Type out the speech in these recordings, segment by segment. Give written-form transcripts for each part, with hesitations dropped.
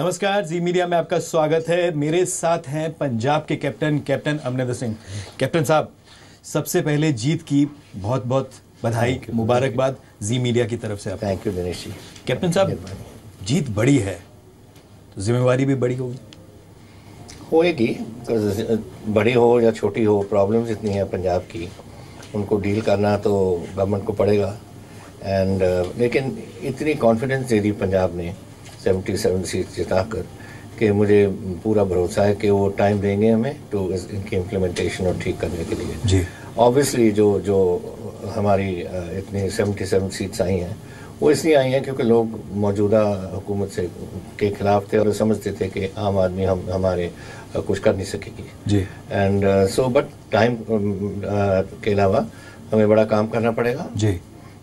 नमस्कार, जी मीडिया में आपका स्वागत है। मेरे साथ हैं पंजाब के कैप्टन अमरिंदर सिंह। कैप्टन साहब, सबसे पहले जीत की बहुत बहुत बधाई, मुबारकबाद जी मीडिया की तरफ से। Thank you Dinesh ji. Captain साहब, जीत बड़ी है तो जिम्मेवारी भी बड़ी होएगी, तो बड़ी हो या छोटी हो, प्रॉब्लम्स इतनी है पंजाब की, उनको डील करना तो गवर्नमेंट को पड़ेगा। एंड लेकिन इतनी कॉन्फिडेंस दे दी पंजाब ने 77 सीट जिताकर कि मुझे पूरा भरोसा है कि वो टाइम देंगे हमें तो इनकी इम्प्लीमेंटेशन और ठीक करने के लिए। जी, ऑब्वियसली जो हमारी इतनी 77 सीट्स आई हैं वो इसलिए आई हैं क्योंकि लोग मौजूदा हुकूमत से के खिलाफ थे और समझते थे कि आम आदमी हमारे कुछ कर नहीं सकेगी। जी। एंड सो बट टाइम के अलावा हमें बड़ा काम करना पड़ेगा। जी,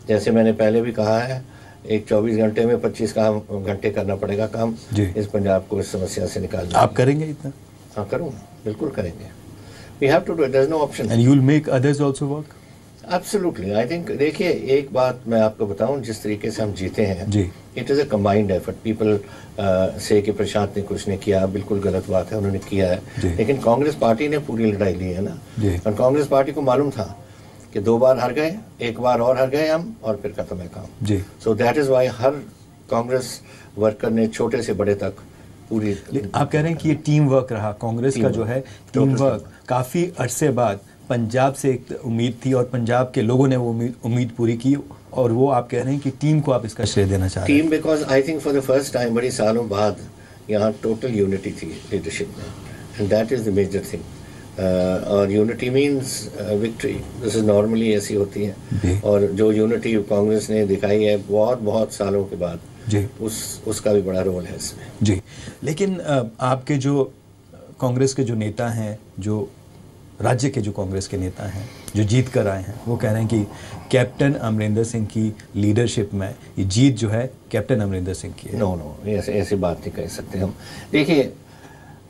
जैसे मैंने पहले भी कहा है, एक 24 घंटे में 25 घंटे करना पड़ेगा काम इस पंजाब को इस समस्या से निकालना। आप करेंगे इतना? हाँ, करूँगा, बिल्कुल करेंगे। We have to do it, there is no option. And you will make others also work? Absolutely. I think देखिए, एक बात मैं आपको बताऊं, जिस तरीके से हम जीते हैं, जी, it is a combined effort. People से कि प्रशांत ने कुछ नहीं किया, बिल्कुल गलत बात है, उन्होंने किया है। लेकिन कांग्रेस पार्टी ने पूरी लड़ाई ली है ना। और कांग्रेस पार्टी को मालूम था कि 2 बार हार गए, एक बार और हार गए हम, और फिर खत्म है काम। जी। सो दैट इज़ वाई हर कांग्रेस वर्कर ने छोटे से बड़े तक पूरी। आप कह रहे हैं कि ये टीम वर्क रहा कांग्रेस का, जो है टीम वर्क। काफ़ी अरसे बाद पंजाब से एक उम्मीद थी और पंजाब के लोगों ने वो उम्मीद पूरी की, और वो आप कह रहे हैं कि टीम को आप इसका श्रेय देना चाह रहे हैं। Team, because I think for the first time बड़ी सालों बाद यहाँ टोटल यूनिटी थी लीडरशिप में, and that is the major thing. और unity means victory. This is normally ऐसी होती है, और जो यूनिटी कांग्रेस ने दिखाई है बहुत सालों के बाद, जी, उसका भी बड़ा रोल है इसमें। जी। लेकिन आपके जो कांग्रेस के जो नेता हैं, जो राज्य के जो कांग्रेस के नेता हैं जो जीत कर आए हैं, वो कह रहे हैं कि कैप्टन अमरिंदर सिंह की लीडरशिप में ये जीत जो है कैप्टन अमरिंदर सिंह की है। नो, ऐसी बात नहीं कह सकते हम। देखिए,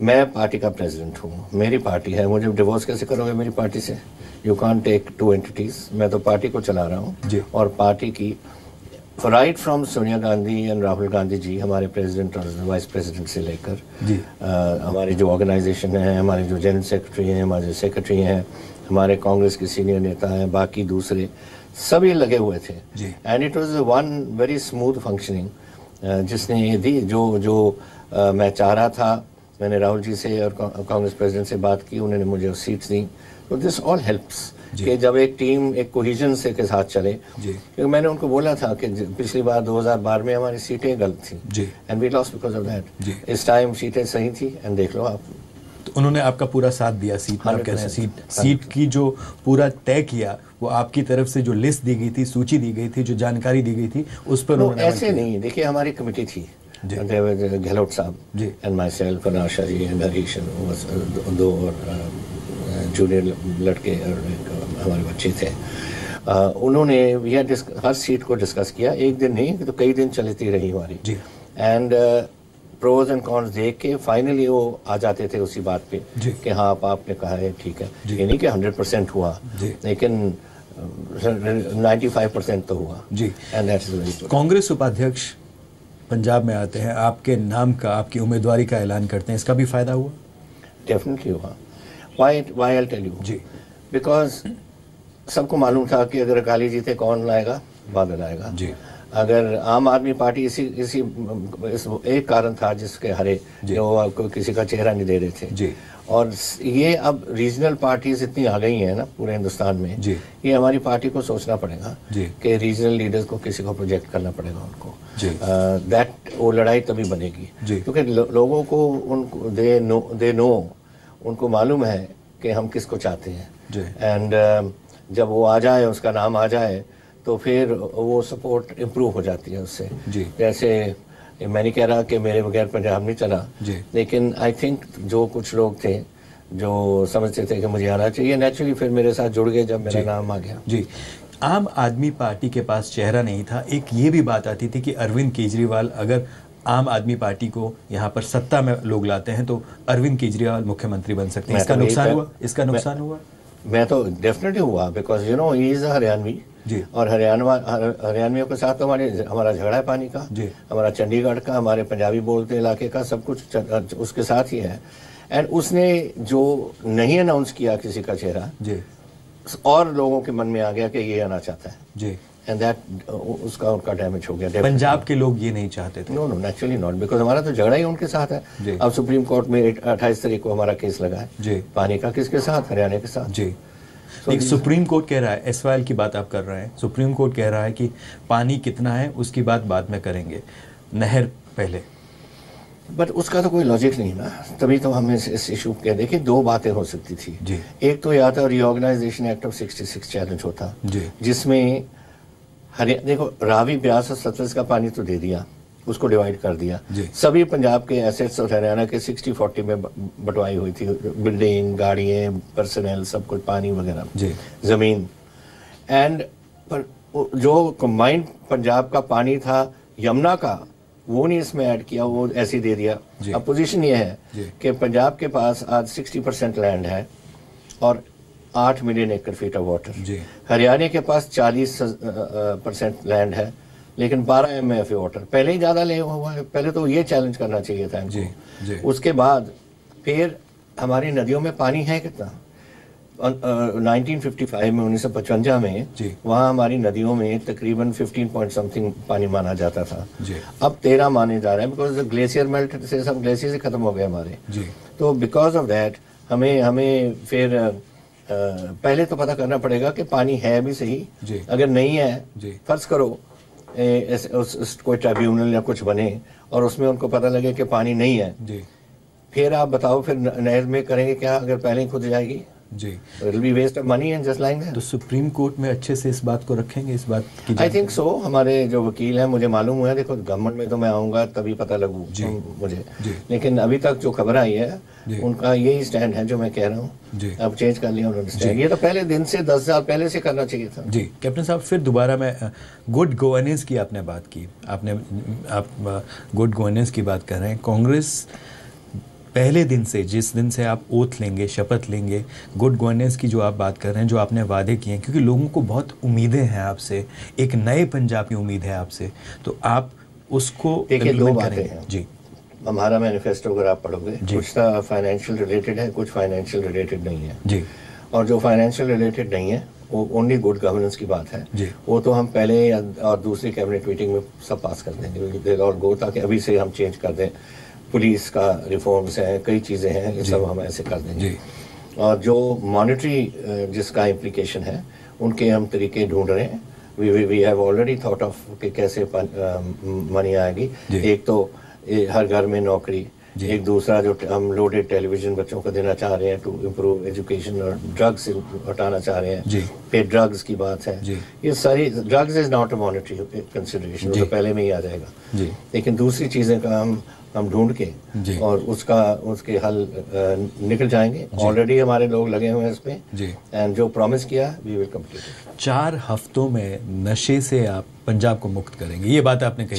मैं पार्टी का प्रेसिडेंट हूँ, मेरी पार्टी है, मुझे डिवोर्स कैसे करोगे मेरी पार्टी से? You can't take 2 entities. मैं तो पार्टी को चला रहा हूँ, और पार्टी की right from Sonia Gandhi and Rahul Gandhi ji, हमारे प्रेसिडेंट और वाइस प्रेसिडेंट से लेकर हमारी जो ऑर्गेनाइजेशन है, हमारे जो जनरल सेक्रेटरी हैं, हमारे सेक्रेटरी हैं, हमारे कांग्रेस के सीनियर नेता हैं, बाकी दूसरे सभी लगे हुए थे। And it was one very smooth functioning, जिसने ये दी जो मैं चाह रहा था। मैंने राहुल जी से और कांग्रेस प्रेसिडेंट से बात की, उन्होंने मुझे सीट्स दी। तो दिस ऑल हेल्प्स कि जब एक टीम एक कोहिजन से के साथ चले। क्योंकि मैंने उनको बोला था कि पिछली बार 2012 में हमारी सीटें गलत थी, and we lost because of that. इस टाइम सीटें सही थी, एंड देख लो आप। तो उन्होंने आपका पूरा साथ दिया सीट में। सीट की जो पूरा तय किया, वो आपकी तरफ से जो लिस्ट दी गई थी, सूची दी गई थी, जो जानकारी दी गई थी, उस पर ऐसे नहीं। देखिए, हमारी कमेटी थी, गहलोत साहब एंड माई सेल्फ और आशा जी एंड हरीश, 2 और जूनियर लड़के और हमारे बच्चे थे। उन्होंने हर सीट को डिस्कस किया, एक दिन नहीं तो कई दिन चलती रही हमारी। एंड प्रोज एंड कॉन्स देख के फाइनली वो आ जाते थे उसी बात पे कि हाँ, आपने कहा है ठीक है। ये नहीं कि 100% हुआ, लेकिन 95% तो हुआ। And that is very good. Congress उपाध्यक्ष पंजाब में आते हैं, आपके नाम का, आपकी उम्मीदवारी का ऐलान करते हैं, इसका भी फायदा हुआ? डेफिनेटली हुआ। Why I'll tell you? Because सबको मालूम था कि अगर अकाली जीते कौन लाएगा? बादल आएगा। अगर आम आदमी पार्टी इस एक कारण था जिसके हरे, जो किसी का चेहरा नहीं दे रहे थे। और ये अब रीजनल पार्टीज इतनी आ गई हैं ना पूरे हिंदुस्तान में, ये हमारी पार्टी को सोचना पड़ेगा कि रीजनल लीडर्स को किसी को प्रोजेक्ट करना पड़ेगा उनको। वो लड़ाई तभी बनेगी, क्योंकि लोगों को दे नो उनको मालूम है कि हम किसको चाहते हैं। एंड जब वो आ जाए, उसका नाम आ जाए, तो फिर वो सपोर्ट इम्प्रूव हो जाती है उससे। जैसे मैं नहीं कह रहा कि मेरे बगैर पंजाब नहीं चला, लेकिन आई थिंक जो कुछ लोग थे जो समझते थे कि मुझे आना चाहिए, नेचुरली फिर मेरे साथ जुड़ गए जब मेरा नाम आ गया। आम आदमी पार्टी के पास चेहरा नहीं था। एक ये भी बात आती थी कि अरविंद केजरीवाल, अगर आम आदमी पार्टी को यहाँ पर सत्ता में लोग लाते हैं तो अरविंद केजरीवाल मुख्यमंत्री बन सकते हैं। इसका नुकसान हुआ? मैं तो डेफिनेटली हुआ, because you know he is a Haryanvi, और हरियाणवियों के साथ तो हमारा झगड़ा है पानी का, हमारा चंडीगढ़ का, हमारे पंजाबी बोलते इलाके का, सब कुछ उसके साथ ही है। एंड उसने जो नहीं अनाउंस किया किसी का चेहरा और लोगों के मन में आ गया कि ये आना चाहता है एंड दैट उनका डैमेज हो गया। पंजाब के लोग ये नहीं चाहते थे। नो नेचुरली नॉट, बिकॉज हमारा तो झगड़ा ही उनके साथ है। अब सुप्रीम कोर्ट में 28 तारीख को हमारा केस लगा है पानी का, किसके साथ? हरियाणा के साथ। एक सुप्रीम कोर्ट कह रहा है, एसवाईएल की बात आप कर रहे हैं, सुप्रीम कोर्ट कह रहा है कि पानी कितना है उसकी बात बाद में करेंगे, नहर पहले। बट उसका तो कोई लॉजिक नहीं ना, तभी तो हमें इस इशू के देखिए दो बातें हो सकती थी। एक तो या तो रिऑर्गेनाइजेशन एक्ट ऑफ 66 चैलेंज होता, जिसमें देखो रावी, ब्यास और सतलज का पानी तो दे दिया, उसको डिवाइड कर दिया, सभी पंजाब के एसेट्स और हरियाणा के 60-40 में बंटवाई हुई थी, बिल्डिंग, गाड़ियाँ, पर्सनल, सब कुछ, पानी वगैरह, जमीन। एंड पर जो कंबाइंड पंजाब का पानी था यमुना का, वो नहीं इसमें ऐड किया, वो ऐसे ही दे दिया। अब पोजीशन ये है कि पंजाब के पास आज 60% लैंड है और 8 मिलियन एकड़ फीट ऑफ वाटर। हरियाणा के पास 40% लैंड है लेकिन 12 MF वाटर, पहले ही ज्यादा ले हुआ है। पहले तो ये चैलेंज करना चाहिए था इनको। उसके बाद फिर हमारी नदियों में पानी है कितना? 1955 में, 1955 में वहाँ हमारी नदियों में तकरीबन 15 पॉइंट समथिंग पानी माना जाता था। अब 13 माने जा रहे हैं, बिकॉज ग्लेशियर मेल्ट से, सब ग्लेशियर से खत्म हो गए हमारे। तो बिकॉज ऑफ दैट हमें फिर पहले तो पता करना पड़ेगा कि पानी है भी सही। अगर नहीं है, फर्ज करो कोई ट्राइब्यूनल या कुछ बने और उसमें उनको पता लगे कि पानी नहीं है, फिर आप बताओ फिर नहर में करेंगे क्या अगर पहले ही खुद जाएगी? It'll be waste of money and just like that. तो सुप्रीम कोर्ट में अच्छे से इस बात को रखेंगे, इस बात की? I think so। हमारे जो वकील हैं, मुझे मालूम हुआ है, देखो गवर्नमेंट में तो मैं आऊँगा तभी पता लगू मुझे, लेकिन अभी तक जो खबर आई है उनका यही स्टैंड है जो मैं कह रहा हूँ। अब चेंज कर लिया उन्होंने स्टैंड। ये तो पहले दिन से 10 साल पहले से करना चाहिए था। जी कैप्टन साहब, फिर दोबारा मैं गुड गवर्नेंस की आपने बात की, आप गुड गवर्नेंस की बात कर रहे हैं। कांग्रेस पहले दिन से, जिस दिन से आप ओथ लेंगे, शपथ लेंगे, गुड गवर्नेंस की जो आप बात कर रहे हैं, जो आपने वादे किए हैं, क्योंकि लोगों को बहुत उम्मीदें हैं आपसे, एक नए पंजाब की उम्मीद है आपसे, तो आप उसको इम्प्लीमेंट करेंगे। जी, हमारा मैनिफेस्टो अगर आप पढ़ोगे, कुछ तो फाइनेंशियल रिलेटेड है, कुछ फाइनेंशियल रिलेटेड नहीं है। जी, और जो फाइनेंशियल रिलेटेड नहीं है वो ओनली गुड गवर्नेंस की बात है। जी, वो तो हम पहले और दूसरी कैबिनेट मीटिंग में सब पास कर देंगे और गो, ताकि अभी से हम चेंज कर दें। पुलिस का रिफॉर्म्स हैं, कई चीज़ें हैं, ये सब हम ऐसे कर देंगे। और जो मॉनेटरी जिसका इम्प्लीकेशन है, उनके हम तरीके ढूंढ रहे हैं। We have already thought of कि कैसे मनी आएगी। एक तो हर घर में नौकरी, एक दूसरा जो हम लोडेड टेलीविजन बच्चों को देना चाह रहे हैं टू इम्प्रूव एजुकेशन, और ड्रग्स हटाना चाह रहे हैं। फिर ड्रग्स की बात है, ये सारी drugs is not a monetary consideration, तो पहले में ही आ जाएगा। लेकिन दूसरी चीज़ें का हम ढूंढ के और उसके हल निकल जाएंगे। ऑलरेडी हमारे लोग लगे हुए हैं इस पे, एंड जो प्रॉमिस किया वी विल कंप्लीट। 4 हफ्तों में नशे से आप पंजाब को मुक्त करेंगे, ये बात आपने कही।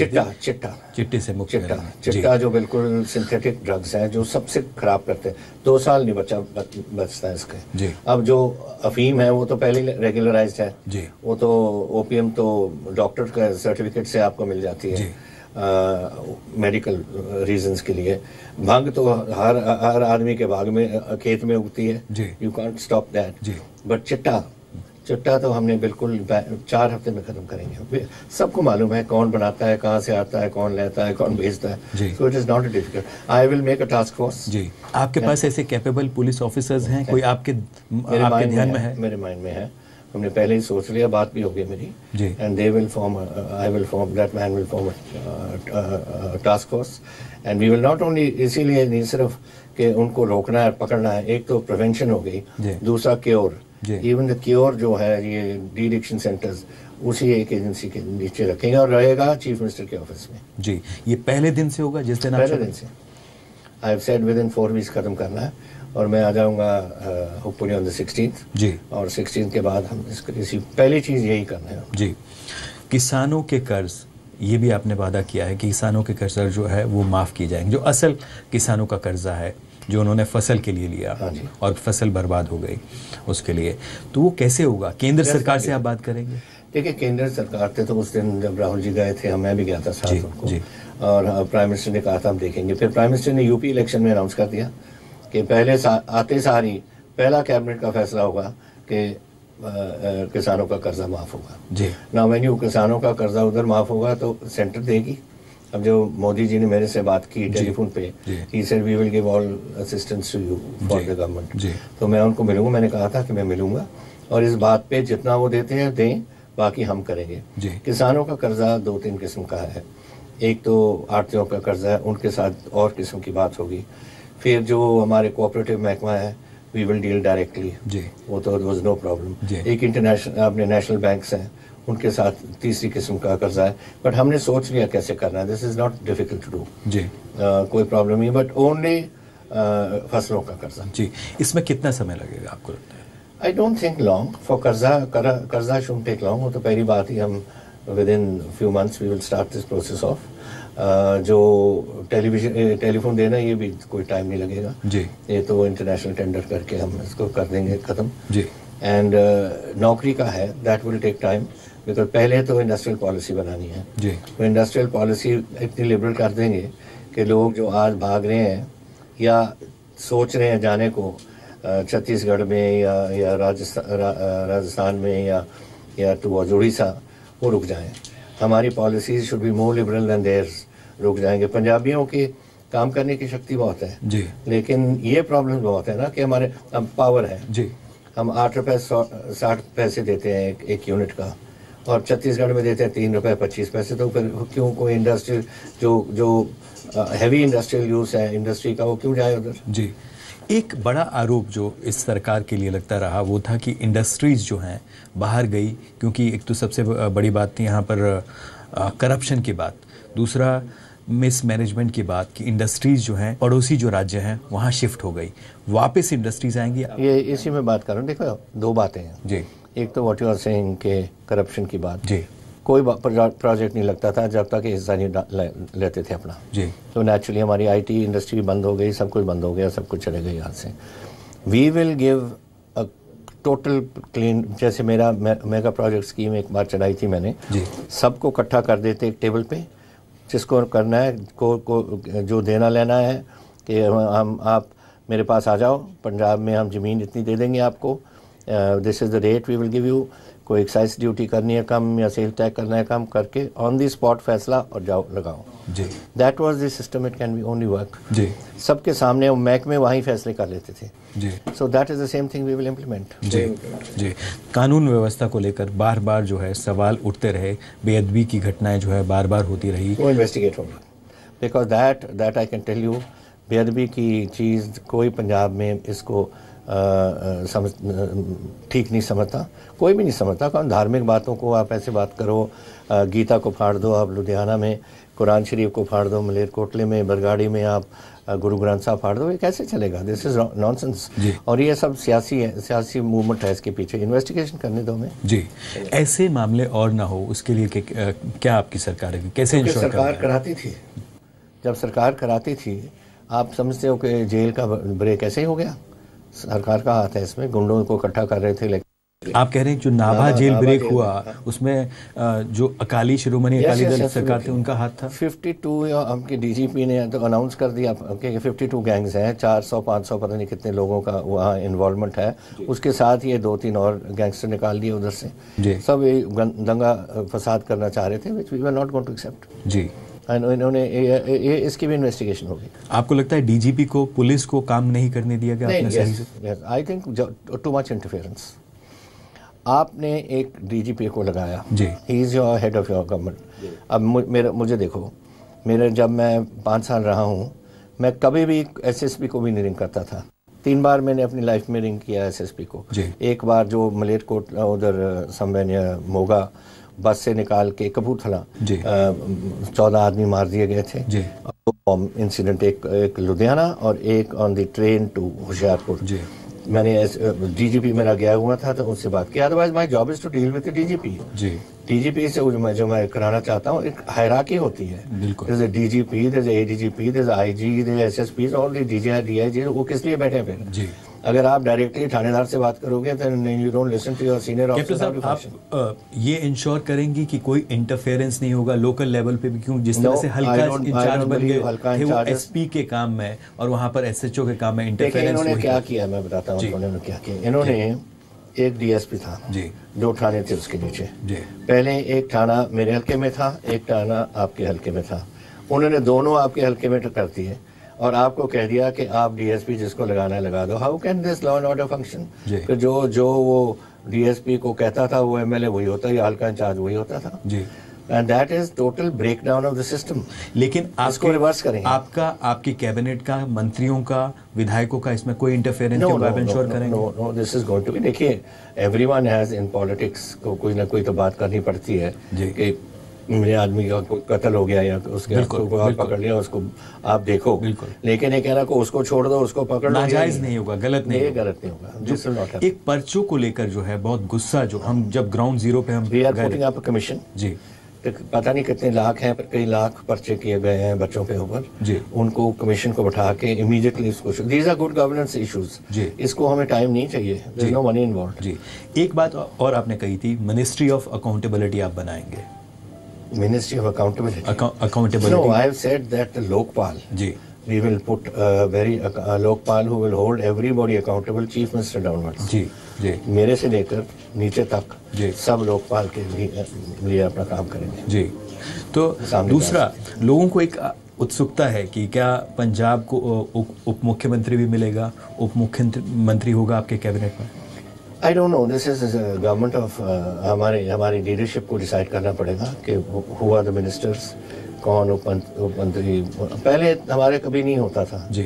चिट्टे से मुक्त करेंगे। चिट्टा जो बिल्कुल सिंथेटिक ड्रग्स हैं, जो सबसे खराब करते हैं, 2 साल नहीं बचता है इसके। अब जो अफीम है वो तो पहले रेगुलराइज्ड है, वो तो ओपीएम तो डॉक्टर का सर्टिफिकेट से आपको मिल जाती है मेडिकल रीजंस के लिए। भांग तो हर आदमी के बाग में, खेत में उगती है, you can't stop that. But चिट्टा तो हमने बिल्कुल 4 हफ्ते में खत्म करेंगे। सबको मालूम है कौन बनाता है, कहाँ से आता है, कौन लेता है, कौन भेजता है। So it is not difficult. I will make a task force. जी, आपके पास ऐसे कैपेबल पुलिस ऑफिसर्स हैं कोई आपके ध्यान में है? मेरे माइंड में है, हमने पहले ही सोच लिया, बात भी होगी मेरी। And they will form, I will form, that man will form task force. And we will not only, इसीलिए नहीं सिर्फ कि उनको रोकना है, पकड़ना है, एक तो प्रिवेंशन हो गई, दूसरा क्योर। इवन द क्योर जो है, ये डी एडिक्शन सेंटर्स उसी एक एजेंसी के नीचे रखेंगे और रहेगा चीफ मिनिस्टर के ऑफिस में। जी, ये पहले दिन से होगा जिस दिन? पहले दिन से। I have said with in 4 weeks खत्म करना है, और मैं आ जाऊंगा होपफुली ऑन द 16th। जी, और 16th के बाद हम इसी पहली चीज़ यही करना है। जी, किसानों के कर्ज, ये भी आपने वादा किया है कि किसानों के कर्ज जो है वो माफ़ किए जाएंगे, जो असल किसानों का कर्जा है जो उन्होंने फसल के लिए लिया और फसल बर्बाद हो गई उसके लिए, तो वो कैसे होगा? केंद्र सरकार से आप बात करेंगे? देखिए केंद्र सरकार थे तो उस दिन जब राहुल जी गए थे मैं भी गया था साथ उनको, और प्राइम मिनिस्टर ने कहा था हम देखेंगे। फिर प्राइम मिनिस्टर ने यूपी इलेक्शन में अनाउंस कर दिया कि पहले आते सार ही पहला कैबिनेट का फैसला होगा कि किसानों का कर्जा माफ होगा। ना मैन्यू किसानों का कर्जा उधर माफ होगा तो सेंटर देगी। अब जो मोदी जी ने मेरे से बात की टेलीफोन पे, he said we will give all assistance to you for the government, तो मैं उनको मिलूंगा। मैंने कहा था कि मैं मिलूंगा और इस बात पे जितना वो देते हैं दें, बाकी हम करेंगे। किसानों का कर्जा 2-3 किस्म का है। एक तो आड़तियों का कर्जा है, उनके साथ और किस्म की बात होगी। फिर जो हमारे कोऑपरेटिव महकमा है वी विल डील डायरेक्टली, वो तो वॉज नो प्रॉब्लम। एक इंटरनेशनल अपने नेशनल बैंक्स हैं, उनके साथ तीसरी किस्म का कर्जा है, बट हमने सोच लिया कैसे करना है। This is not difficult to do कोई प्रॉब्लम नहीं, बट ओनली फसलों का कर्जा। जी, इसमें कितना समय लगेगा आपको लगता है? I don't think long for कर्जा शुड टेक लॉन्ग। वो तो पहली बात ही, हम within few months we will start this process of जो टेलीफोन देना, ये भी कोई टाइम नहीं लगेगा जी। ये तो इंटरनेशनल टेंडर करके हम इसको कर देंगे खत्म जी। एंड नौकरी का है, that will take time, because पहले तो इंडस्ट्रियल पॉलिसी बनानी है जी। तो इंडस्ट्रियल पॉलिसी इतनी लिबरल कर देंगे कि लोग जो आज भाग रहे हैं या सोच रहे हैं जाने को छत्तीसगढ़ में या राजस्थान में या टू उड़ीसा, वो रुक जाएं। हमारी policies should be more liberal than theirs, रुक जाएंगे। पंजाबियों की काम करने की शक्ति बहुत है जी, लेकिन ये प्रॉब्लम बहुत है ना कि हमारे अब पावर है जी, हम 8 रुपये 60 पैसे देते हैं एक यूनिट का, और छत्तीसगढ़ में देते हैं 3 रुपये 25 पैसे। तो फिर क्यों कोई इंडस्ट्रियल जो हैवी इंडस्ट्रियल यूज है इंडस्ट्री का, वो क्यों जाए उधर जी। एक बड़ा आरोप जो इस सरकार के लिए लगता रहा वो था कि इंडस्ट्रीज जो हैं बाहर गई, क्योंकि एक तो सबसे बड़ी बात थी यहाँ पर करप्शन की बात, दूसरा मिसमैनेजमेंट की बात कि इंडस्ट्रीज जो हैं पड़ोसी जो राज्य हैं वहाँ शिफ्ट हो गई, वापस इंडस्ट्रीज आएंगी। ये इसी में बात कर रहा हूँ। देखो 2 बातें हैं जी। एक तो व्हाट यू आर सेइंग के करप्शन की बात जी, कोई प्रोजेक्ट नहीं लगता था जब तक हिस्सा नहीं लेते थे अपना जी। तो नेचुरली हमारी आईटी इंडस्ट्री बंद हो गई, सब कुछ बंद हो गया, सब कुछ चले गए यहाँ से। We will give a total clean, जैसे मेरा मेगा प्रोजेक्ट स्कीम एक बार चलाई थी मैंने जी। सबको इकट्ठा कर देते एक टेबल पे, जिसको करना है को जो देना लेना है कि हम आप मेरे पास आ जाओ, पंजाब में हम ज़मीन इतनी दे देंगे आपको, this is the rate we will give you. कोई एक्साइज ड्यूटी करनी है कम या सेल टैक्स करना है कम, करके ऑन दी स्पॉट फैसला और जाओ लगाओ जी। That was the system, it can be only work जी। सबके सामने महकमे वहीं फैसले कर लेते थे जी। So that is the same thing we will implement जी जी। कानून व्यवस्था को लेकर बार बार जो है सवाल उठते रहे, बेअदबी की घटनाएं जो है बार बार होती रही, वो इन्वेस्टिगेट होगा, because that I can tell you, बेअदबी की चीज़ कोई पंजाब में इसको ठीक नहीं समझता, कोई भी नहीं समझता। कौन धार्मिक बातों को आप ऐसे बात करो, गीता को फाड़ दो आप लुधियाना में, कुरान शरीफ को फाड़ दो मलेरकोटले में, बरगाड़ी में आप गुरु ग्रंथ साहब फाड़ दो, ये कैसे चलेगा? This is nonsense. और ये सब सियासी मूवमेंट है इसके पीछे, इन्वेस्टिगेशन करने दो हमें जी। ऐसे मामले और ना हो उसके लिए क्या आपकी सरकार है, कैसे सरकार कराती थी? जब सरकार कराती थी, आप समझते हो कि जेल का ब्रेक ऐसे ही हो गया? सरकार का हाथ है इसमें, गुंडों को इकट्ठा कर रहे थे। लेकिन आप कह रहे हैं जो नाभा जेल ब्रेक हुआ उसमें जो अकाली शिरोमणि अकाली दल सरकार थी उनका हाथ था। 52 हमके डीजीपी ने तो अनाउंस कर दिया कि 52 गैंग्स हैं, 400-500 पता नहीं कितने लोगों का वहाँ इन्वॉल्वमेंट है। उसके साथ ये 2-3 और गैंगस्टर निकाल दिए उधर से, सब दंगा फसाद करना चाह रहे थे, which we were not going to accept जी। इन्होंने इसकी भी इन्वेस्टिगेशन होगी। आपको लगता है डीजीपी को, पुलिस को काम नहीं करने दिया गया? I think too much interference. आपने एक डीजीपी को लगाया जी, he is your head of your government. अब मुझे देखो, जब मैं 5 साल रहा हूँ, मैं कभी भी एसएसपी को भी नहीं रिंग करता था। 3 बार मैंने अपनी लाइफ में रिंग किया एसएसपी को। एक बार जो मलेरकोट उधर समवेनिया मोगा बस से निकाल के कपूरथला 14 आदमी मार दिए गए थे जी। इंसिडेंट एक लुधियाना और एक on the train to Hoshiarpur. मैंने डीजीपी मेरा गया हुआ था तो उससे बात की। Otherwise my job is to deal with the DGP ji. DGP से जो मैं कराना चाहता हूँ, एक हायरार्की होती है। There is a DGP, there is a ADGP, there is IG, there is SSP, all the DGI DIG. वो किस लिए बैठे हैं फिर? अगर आप डायरेक्टली थानेदार से बात करोगे तो you don't listen to your senior officer. आप ये इंश्योर करेंगे कि कोई इंटरफेरेंस नहीं होगा लोकल लेवल पे भी, क्यों जिस तरह से हल्का इंचार्ज बन गए थे वो एसपी के काम में और वहां पर एसएचओ के काम में इंटरफेरेंस। इन्होंने क्या किया मैं बताता हूँ उन्होंने क्या किया। इन्होंने एक डीएसपी था जी, 2 थाने थे उसके नीचे जी। पहले एक थाना मेरे हल्के में था, एक थाना आपके हल्के में था। उन्होंने दोनों आपके हल्के में कर दिए और आपको कह दिया कि आप डीएसपी जिसको लगाना है लगा दो। How can this law and order function? कि जो वो डीएसपी को कहता था वो एमएलए वही होता, या हल्का इंचार्ज वही होता था जी। And that is total breakdown of the system. लेकिन इसको रिवर्स करेंगे। आपकी कैबिनेट का, मंत्रियों का, विधायकों का इसमें कोई इंटरफेरेंस आप इंश्योर करेंगे? No, this is going to be. देखिए, एवरीवन हैज इन पॉलिटिक्स को कोई ना कोई तो बात करनी पड़ती है कि मेरे आदमी का कत्ल हो गया या उसके को पकड़ लिया, उसको आप देखो। लेकिन ये कहना को उसको छोड़ दो, उसको पकड़ लो, नाजायज नहीं होगा, गलत नहीं होगा। एक पर्चों को लेकर जो है बहुत गुस्सा, जो हम जब ग्राउंड जीरो पे हम we are putting up a commission जी, पता नहीं कितने लाख हैं, कई लाख पर्चे किए गए हैं बच्चों के ऊपर जी। उनको कमीशन को बैठा के इमीडिएटली इसको, these are good governance issues जी। इसको हमें टाइम नहीं चाहिए, there is no money involved जी। एक बात और आपने कही थी, मिनिस्ट्री ऑफ अकाउंटेबिलिटी आप बनाएंगे। Ministry of Accountability. Accountability. No, I have said that the Lokpal. Ji. We will put a Lokpal who will hold everybody accountable, Chief Minister downwards. जी जी। मेरे से लेकर नीचे तक जी सब लोकपाल के लिए अपना काम करेंगे जी। तो दूसरा, लोगों को एक उत्सुकता है कि क्या पंजाब को उप मुख्यमंत्री भी मिलेगा, उप मुख्यमंत्री होगा आपके कैबिनेट में? I don't know, this is government of हमारी लीडरशिप को डिसाइड करना पड़ेगा कि हु आर द मिनिस्टर्स, कौन उप मंत्री। पहले हमारे कभी नहीं होता था जी,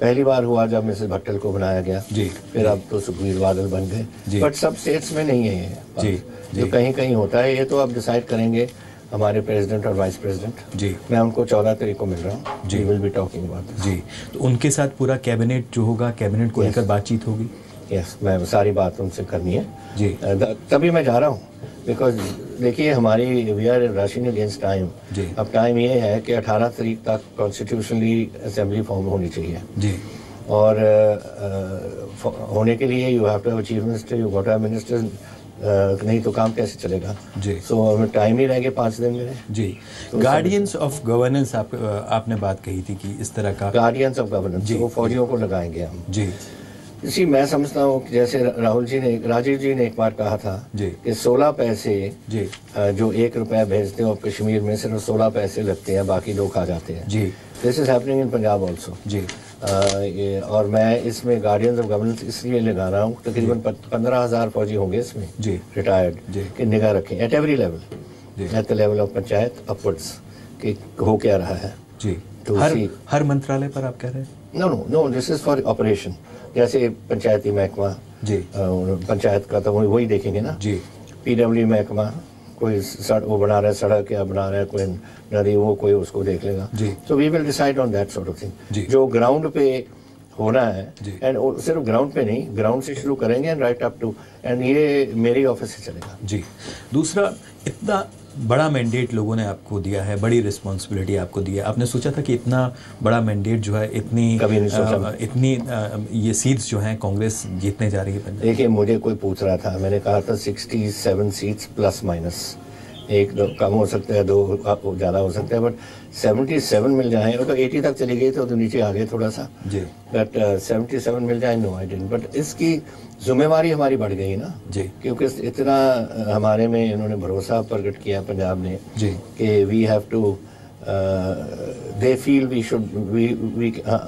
पहली बार हुआ जब मिसेस भट्टल को बनाया गया जी। फिर अब तो सुखबीर बादल बन गए, बट सब स्टेट्स में नहीं है ये जी, जो कहीं कहीं होता है। ये तो अब डिसाइड करेंगे हमारे प्रेसिडेंट और वाइस प्रेसिडेंट जी। मैं उनको 14 तारीख को मिल रहा हूँ जी, विल बी टॉकिंग अबाउट जी। तो उनके साथ पूरा कैबिनेट जो होगा, कैबिनेट को लेकर बातचीत होगी? यस, मैं सारी बात उनसे करनी है जी, तभी मैं जा रहा हूँ। बिकॉज देखिए, हमारी we are rushing against time जी। अब टाइम ये है कि 18 तारीख तक कॉन्स्टिट्यूशनली असेंबली फॉर्म होनी चाहिए जी, और होने के लिए you have to have chief minister, you got to have minister, नहीं तो काम कैसे चलेगा जी। सो टाइम ही रह गए 5 दिन मेरे जी। गार्डियंस ऑफ गवर्नेंस आपने बात कही थी कि इस तरह का गार्डियंस ऑफ गवर्नेंस वो फौजियों को लगाएंगे हम जी। इसी मैं समझता हूँ कि जैसे राजीव जी ने एक बार कहा था कि 16 पैसे जी जो 1 रुपया भेजते हो कश्मीर में, सिर्फ 16 पैसे लगते हैं, बाकी लोग खा जाते हैं जी। This is happening in Punjab also जी। और मैं इसमें गार्डियंस ऑफ गवर्नेंस इसलिए लगा रहा हूँ, तकरीबन 15,000 फौजी होंगे इसमें जी, रिटायर्ड, कि निगाह रखें at every level, at the level of panchayat upwards, कि हो क्या रहा है जी। तो हर मंत्रालय पर आप कह रहे हैं? No, this is for operation. जैसे पंचायती महकमा जी, पंचायत का तो वही देखेंगे ना जी। पीडब्ल्यू महकमा, कोई वो बना रहा है सड़क या बना रहा है कोई नदी, वो कोई उसको देख लेगा जी। So we will decide on that sort of thing जो ग्राउंड पे होना है। एंड सिर्फ ग्राउंड पे नहीं, ग्राउंड से शुरू करेंगे and right up to, and ये मेरी ऑफिस से चलेगा जी। दूसरा, इतना बड़ा मैंडेट लोगों ने आपको दिया है, बड़ी रिस्पॉन्सिबिलिटी आपको दी है, आपने सोचा था कि इतना बड़ा मैंडेट जो है, इतनी ये सीट्स जो हैं कांग्रेस जीतने जा रही है? देखिए, मुझे कोई पूछ रहा था, मैंने कहा था 67 सीट्स प्लस माइनस, 1-2 कम हो सकता है, 2 ज़्यादा हो सकता है, बट 77 मिल जाए। वो तो 80 तक चली गई तो नीचे आ गए थोड़ा सा जी, बट 77 मिल जाए, नो आई डिडंट। बट इसकी जिम्मेवारी हमारी बढ़ गई ना जी, क्योंकि इतना हमारे में इन्होंने भरोसा प्रकट किया पंजाब ने जी, कि we have to, they feel we should,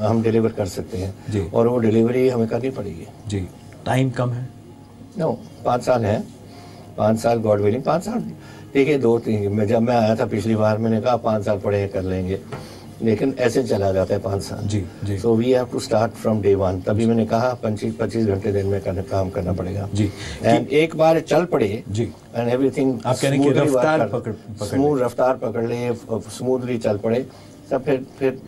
हम डिलीवर कर सकते हैं जी, और वो डिलीवरी हमें करनी पड़ेगी जी। टाइम कम है? नो, 5 साल है, 5 साल गॉड विलिंग, 5 साल। देखिए, 2-3 जब मैं आया था पिछली बार, मैंने कहा 5 साल पढ़े कर लेंगे, लेकिन ऐसे चला जाता है 5 साल जी जी। So we have to start from day 1। तभी मैंने कहा 25 घंटे दिन में काम करना पड़ेगा जी। एंड एक बार चल पड़े जी, एंड एवरीथिंग आप कह रहे हैं कि रफ्तार पकड़ ले, स्मूथली चल पड़े, सब फिर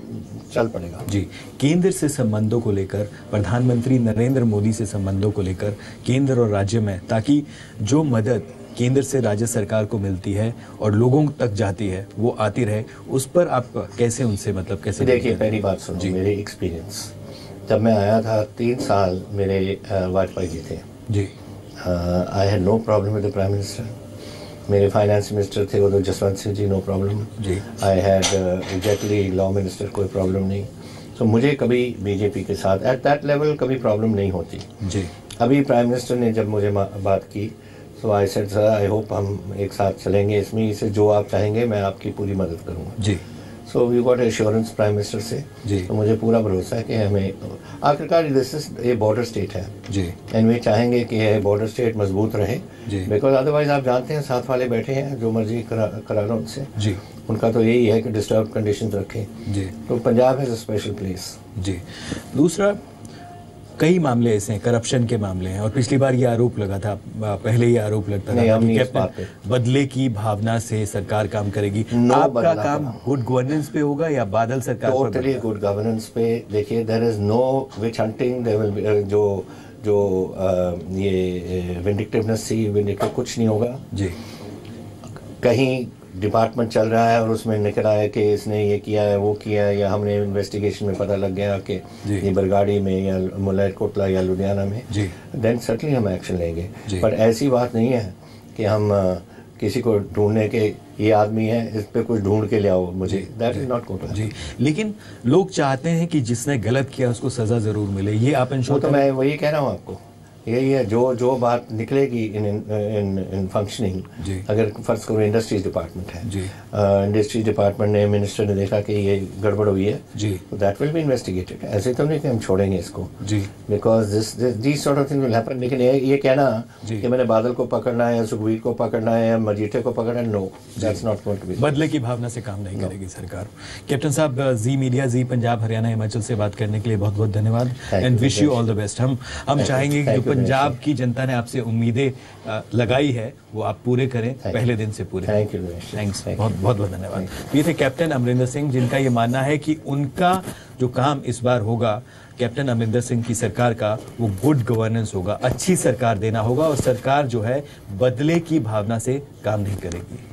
चल पड़ेगा जी। केंद्र से संबंधों को लेकर, प्रधानमंत्री नरेंद्र मोदी से संबंधों को लेकर केंद्र और राज्य में, ताकि जो मदद केंद्र से राज्य सरकार को मिलती है और लोगों तक जाती है वो आती रहे, उस पर आप कैसे उनसे कैसे? देखिए, पहली बात सुनो, मेरे एक्सपीरियंस जब मैं आया था 3 साल मेरे वाजपेयी जी थे जी। I had no problem with the prime minister. मेरे फाइनेंस मिनिस्टर थे वो तो जसवंत सिंह जी, नो प्रॉब्लम जी। I had exactly law minister, कोई प्रॉब्लम नहीं। तो मुझे कभी बीजेपी के साथ एट दैट लेवल कभी प्रॉब्लम नहीं होती जी। अभी प्राइम मिनिस्टर ने जब मुझे बात की तो I said sir I hope हम एक साथ चलेंगे इसमें, इसे जो आप चाहेंगे मैं आपकी पूरी मदद करूँगा जी। So we got assurance prime minister से जी। तो मुझे पूरा भरोसा है कि हमें आखिरकार this is a border state है जी, एंड वे चाहेंगे कि ये बॉर्डर स्टेट मजबूत रहे जी, बिकॉज अदरवाइज आप जानते हैं साथ वाले बैठे हैं जो मर्जी करा लो उनसे जी, उनका तो यही है कि डिस्टर्ब कंडीशन रखें जी। तो पंजाब है स्पेशल प्लेस जी। दूसरा, कई मामले ऐसे हैं, करप्शन के मामले हैं, और पिछली बार ये आरोप लगा था, पहले ही आरोप लगता था कि कैप्टन बदले की भावना से सरकार काम करेगी। आपका काम गुड गवर्नेंस पे होगा या बादल सरकार पर? टोटली गुड गवर्नेंस पे। देखिए there is no witch hunting, there will be जो ये विंडिक्टिवनेस थी, विंडिक्टिव कुछ नहीं होगा जी। कहीं डिपार्टमेंट चल रहा है और उसमें निकल आया कि इसने ये किया है वो किया है, या हमने इन्वेस्टिगेशन में पता लग गया कि ये बरगाड़ी में या मलायरकोटला या लुधियाना में, देन सर्टनली हम एक्शन लेंगे। पर ऐसी बात नहीं है कि हम किसी को ढूंढने के ये आदमी है इस पे कुछ ढूंढ के ले आओ मुझे, दैट इज नॉट गुड जी। लेकिन लोग चाहते हैं कि जिसने गलत किया उसको सजा जरूर मिले, ये आप इंश्योर? तो मैं वही कह रहा हूँ आपको, यही है जो बात निकलेगी इन फंक्शनिंग। अगर फर्ज करो इंडस्ट्रीज डिपार्टमेंट है जी, इंडस्ट्रीज डिपार्टमेंट ने, मिनिस्टर ने देखा कि ये गड़बड़ हुई है जी, तो दैट विल बी इन्वेस्टिगेटेड। ऐसे तो नहीं कि हम छोड़ेंगे इसको जी, because this sort of thing will happen. लेकिन ये कहना कि मैंने बादल को पकड़ना है या सुखबीर को पकड़ना है या मजीठे को पकड़ना है, no, that's not going to be. बदले की भावना से काम नहीं करेगी सरकार। कैप्टन साहब, जी मीडिया, जी पंजाब हरियाणा हिमाचल से बात करने के लिए बहुत बहुत धन्यवाद, and wish you all the best. हम चाहेंगे कि जो पंजाब की जनता ने आपसे उम्मीदें लगाई है वो आप पूरे करें, पहले दिन से पूरे। थैंक यू, थैंक्स, बहुत बहुत धन्यवाद। ये थे कैप्टन अमरिंदर सिंह, जिनका ये मानना है कि उनका जो काम इस बार होगा कैप्टन अमरिंदर सिंह की सरकार का, वो गुड गवर्नेंस होगा, अच्छी सरकार देना होगा, और सरकार जो है बदले की भावना से काम नहीं करेगी।